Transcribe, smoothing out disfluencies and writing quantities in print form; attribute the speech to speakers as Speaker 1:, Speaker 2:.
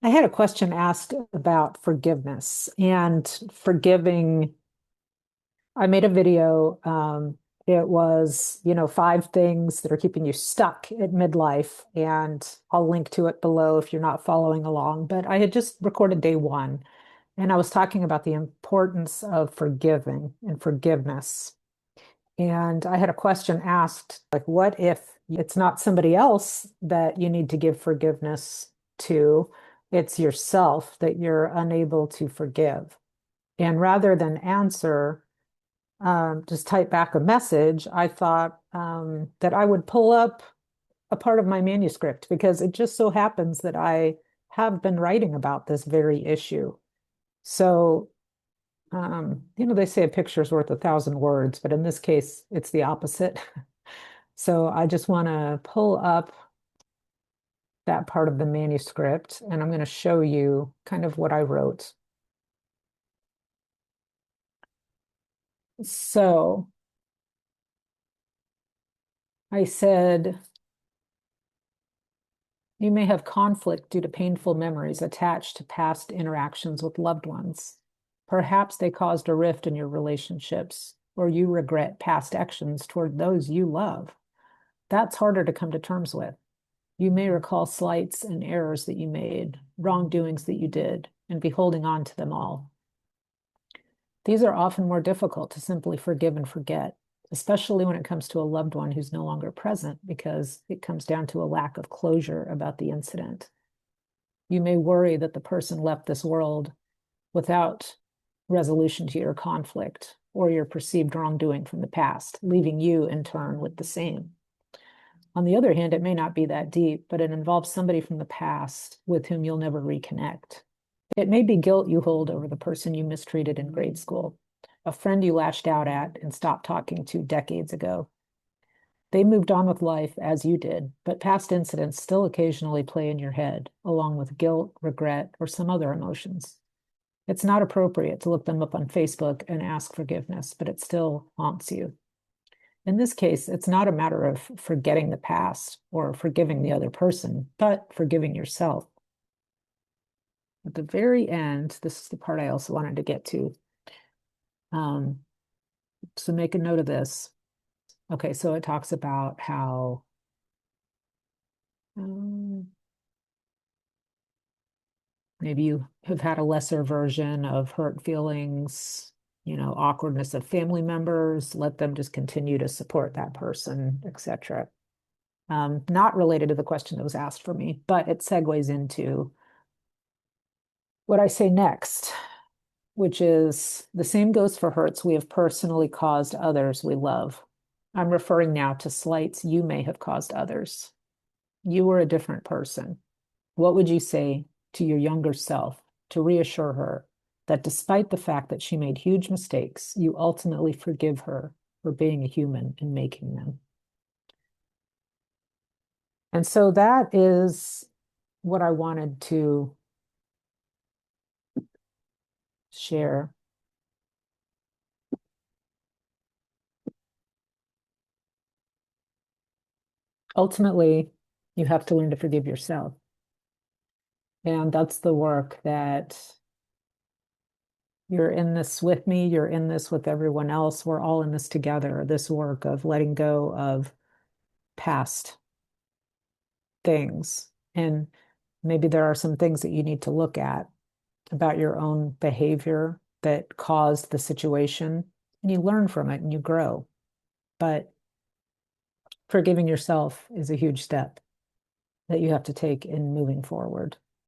Speaker 1: I had a question asked about forgiveness and forgiving. I made a video. It was, 5 things that are keeping you stuck at midlife, and I'll link to it below if you're not following along. But I had just recorded day one, and I was talking about the importance of forgiving and forgiveness. And I had a question asked, like, what if it's not somebody else that you need to give forgiveness to? It's yourself that you're unable to forgive. And rather than answer, just type back a message, I thought that I would pull up a part of my manuscript because it just so happens that I have been writing about this very issue. So they say a picture's worth 1,000 words, but in this case, it's the opposite. So I just want to pull up that part of the manuscript and I'm going to show you kind of what I wrote. So I said, you may have conflict due to painful memories attached to past interactions with loved ones. Perhaps they caused a rift in your relationships, or you regret past actions toward those you love. That's harder to come to terms with. You may recall slights and errors that you made, wrongdoings that you did, and be holding on to them all. These are often more difficult to simply forgive and forget, especially when it comes to a loved one who's no longer present, because it comes down to a lack of closure about the incident. You may worry that the person left this world without resolution to your conflict or your perceived wrongdoing from the past, leaving you in turn with the same. On the other hand, it may not be that deep, but it involves somebody from the past with whom you'll never reconnect. It may be guilt you hold over the person you mistreated in grade school, a friend you lashed out at and stopped talking to decades ago. They moved on with life as you did, but past incidents still occasionally play in your head, along with guilt, regret, or some other emotions. It's not appropriate to look them up on Facebook and ask forgiveness, but it still haunts you. In this case, it's not a matter of forgetting the past or forgiving the other person, but forgiving yourself. At the very end, this is the part I also wanted to get to. Um, so make a note of this. Okay, so it talks about how um, maybe you have had a lesser version of hurt feelings, awkwardness of family members, let them just continue to support that person, etc. Not related to the question that was asked for me, but it segues into what I say next, which is the same goes for hurts we have personally caused others we love. I'm referring now to slights you may have caused others. You were a different person. What would you say to your younger self to reassure her that despite the fact that she made huge mistakes, you ultimately forgive her for being a human and making them? And so that is what I wanted to share. Ultimately, you have to learn to forgive yourself. And that's the work that you're in this with me, you're in this with everyone else. We're all in this together, this work of letting go of past things. And maybe there are some things that you need to look at about your own behavior that caused the situation, and you learn from it and you grow. But forgiving yourself is a huge step that you have to take in moving forward.